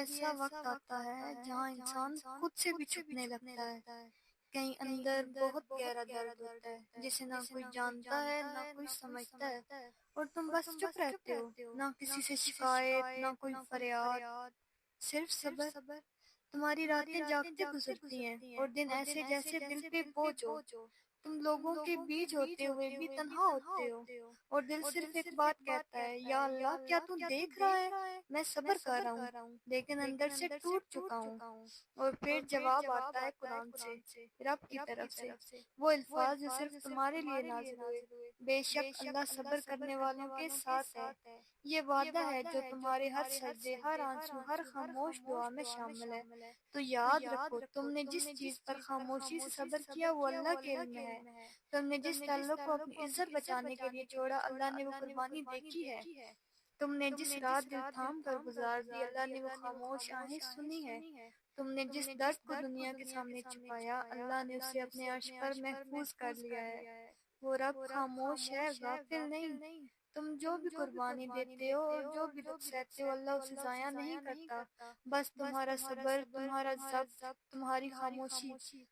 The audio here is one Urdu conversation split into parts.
ایسا وقت آتا ہے جہاں انسان خود سے بھی چھپنے لگتا ہے. کہیں اندر بہت گہرا درد ہوتا ہے جسے نہ کوئی جانتا ہے نہ کوئی سمجھتا ہے، اور تم بس چپ رہتے ہو، نہ کسی سے شکایت نہ کوئی فریاد، صرف صبر. تمہاری راتیں جاگتے گزرتی ہیں اور دن ایسے جیسے دل پہ بوجھ ہو. تم لوگوں کے بیچ ہوتے ہوئے بھی تنہا ہوتے ہو، اور دل صرف ایک بات کہتا ہے، یا اللہ کیا تم دیکھ رہا ہے؟ میں صبر کر رہا ہوں لیکن اندر سے ٹوٹ چکا ہوں. اور پھر جواب آتا ہے قرآن سے، رب کی طرف سے، وہ الفاظ جو صرف تمہارے لیے نازل ہوئے: بے شک اللہ صبر کرنے والوں کے ساتھ ہے. یہ وعدہ ہے جو تمہارے ہر سجدے، ہر آنسو، ہر خاموش دعا میں شامل ہے. تو یاد رکھو، تم نے جس چیز پر خاموشی سے صبر کیا وہ اللہ کے علم میں ہے. تم نے جس تعلق کو اپنی عزت بچانے کے لیے چھوڑا، اللہ نے وہ قربانی دیکھی ہے. تم نے جس رات دل تھام کر گزار دی، اللہ نے وہ خاموش آہیں سنی ہے. تم نے جس درد کو دنیا کے سامنے چھپایا، اللہ نے اسے اپنے عرش پر محفوظ کر لیا ہے. وہ رب خاموش ہے، غافل نہیں. تم جو بھی قربانی دیتے ہو اور جو بھی دکھ سہتے ہو، اللہ اسے ضائع نہیں کرتا. بس تمہارا صبر، تمہارا ضبط، تمہاری خاموشی،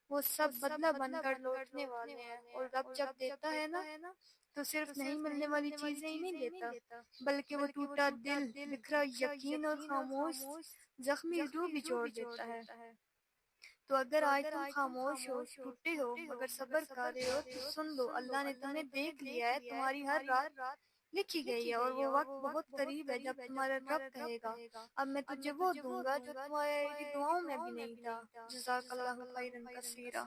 وہ سب بدلہ بن کر لوٹنے والے ہیں. اور رب جب دیتا ہے نا، تو صرف نہیں ملنے والی چیزیں ہی نہیں دیتا، بلکہ وہ ٹوٹا دل، بکھرا یقین اور خاموش زخمی روح بھی جوڑ دیتا ہے. تو اگر آج تم خاموش ہو، ٹوٹے ہو، مگر صبر کر رہے ہو، تو سن لو، اللہ نے تمہیں دیکھ لیا ہے. تمہاری ہر رات لکھی گئی ہے، اور وہ وقت بہت قریب ہے جب تمہارا رب کہے گا، اب میں تجھے وہ دوں گا جو تمہاری دعاؤں میں بھی نہیں تھا. جزاک اللہ خیرا کثیرا.